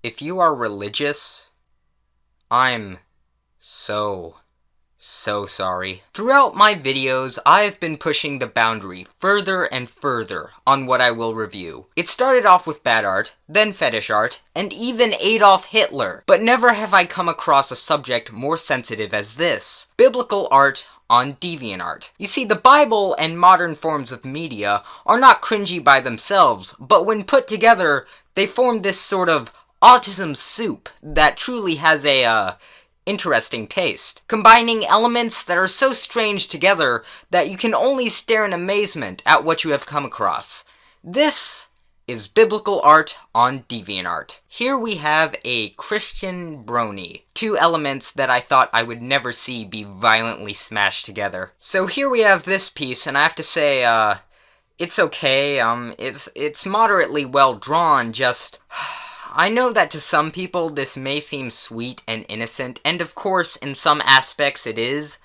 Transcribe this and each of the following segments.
If you are religious, I'm so sorry. Throughout my videos, I have been pushing the boundary further and further on what I will review. It started off with bad art, then fetish art, and even Adolf Hitler. But never have I come across a subject more sensitive as this: biblical art on Deviantart. You see, the Bible and modern forms of media are not cringy by themselves, but when put together, they form this sort of autism soup that truly has a, interesting taste, combining elements that are so strange together that you can only stare in amazement at what you have come across. This is biblical art on Deviantart. Here we have a Christian Brownie, two elements that I thought I would never see be violently smashed together. So here we have this piece, and I have to say, it's okay, it's moderately well drawn, just I know that to some people this may seem sweet and innocent, and of course, in some aspects it is,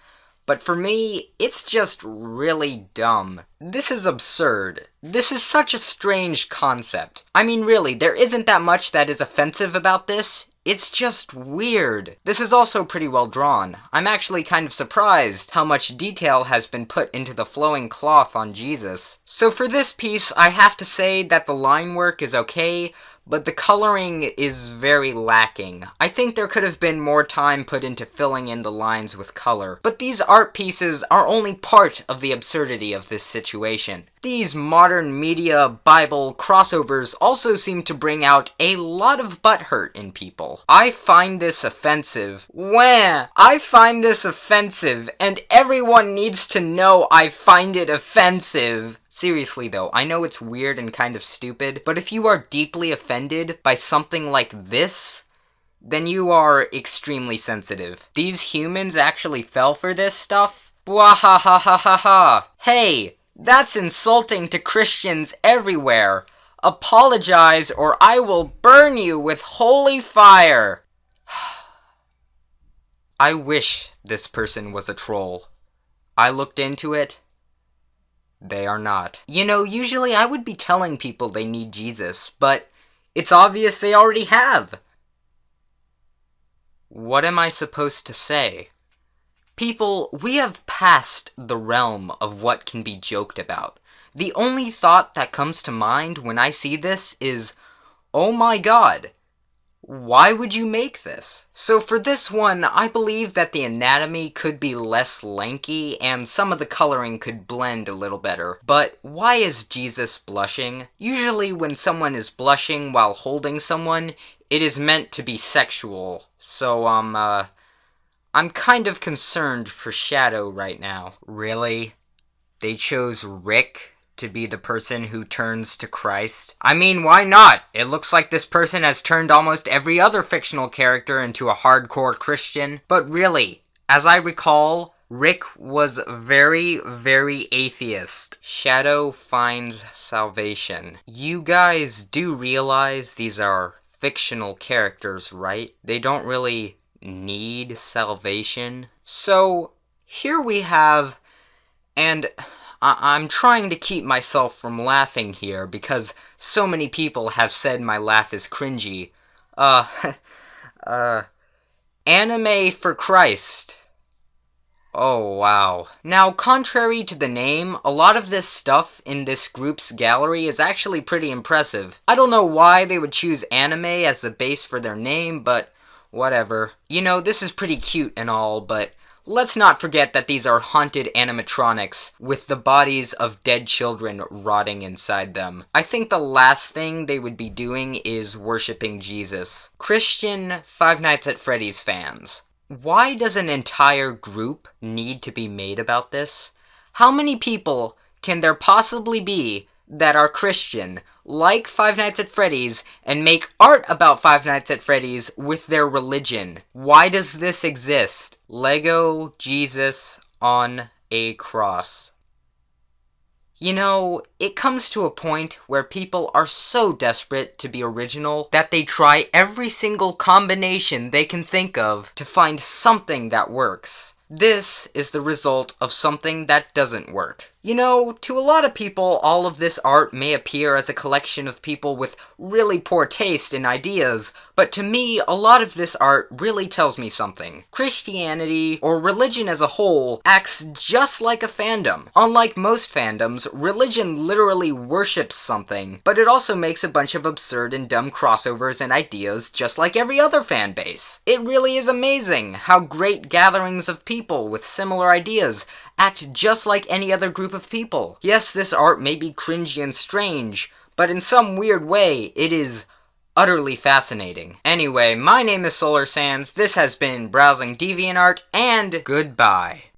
but for me, it's just really dumb. This is absurd. This is such a strange concept. I mean, really, there isn't that much that is offensive about this. It's just weird. This is also pretty well drawn. I'm actually kind of surprised how much detail has been put into the flowing cloth on Jesus. So for this piece, I have to say that the line work is okay, but the coloring is very lacking. I think there could have been more time put into filling in the lines with color. But these art pieces are only part of the absurdity of this situation. These modern media Bible crossovers also seem to bring out a lot of butthurt in people. I find this offensive. Wah! I find this offensive, and everyone needs to know I find it offensive. Seriously though, I know it's weird and kind of stupid, but if you are deeply offended by something like this, then you are extremely sensitive. These humans actually fell for this stuff? Bwahahahaha. Hey, that's insulting to Christians everywhere. Apologize or I will burn you with holy fire. I wish this person was a troll. I looked into it. They are not. You know, usually I would be telling people they need Jesus, but it's obvious they already have. What am I supposed to say? People, we have passed the realm of what can be joked about. The only thought that comes to mind when I see this is, oh my god, why would you make this? So for this one, I believe that the anatomy could be less lanky and some of the coloring could blend a little better. But why is Jesus blushing? Usually when someone is blushing while holding someone, it is meant to be sexual. So, I'm kind of concerned for Shadow right now. Really? They chose Rick to be the person who turns to Christ? I mean, why not? It looks like this person has turned almost every other fictional character into a hardcore Christian. But really, as I recall, Rick was very, very atheist. Shadow finds salvation. You guys do realize these are fictional characters, right? They don't really need salvation. So, here we have, and I'm trying to keep myself from laughing here because so many people have said my laugh is cringy. Anime for Christ. Oh, wow. Now, contrary to the name, a lot of this stuff in this group's gallery is actually pretty impressive. I don't know why they would choose anime as the base for their name, but whatever. You know, this is pretty cute and all, but let's not forget that these are haunted animatronics with the bodies of dead children rotting inside them. I think the last thing they would be doing is worshipping Jesus. Christian Five Nights at Freddy's fans, why does an entire group need to be made about this? How many people can there possibly be that are Christian, like Five Nights at Freddy's, and make art about Five Nights at Freddy's with their religion? Why does this exist? Lego Jesus on a cross. You know, it comes to a point where people are so desperate to be original that they try every single combination they can think of to find something that works. This is the result of something that doesn't work. You know, to a lot of people, all of this art may appear as a collection of people with really poor taste in ideas, but to me, a lot of this art really tells me something. Christianity, or religion as a whole, acts just like a fandom. Unlike most fandoms, religion literally worships something, but it also makes a bunch of absurd and dumb crossovers and ideas just like every other fan base. It really is amazing how great gatherings of people with similar ideas act just like any other group of people. Yes, this art may be cringy and strange, but in some weird way, it is utterly fascinating. Anyway, my name is Solar Sands, this has been Browsing DeviantArt, and goodbye.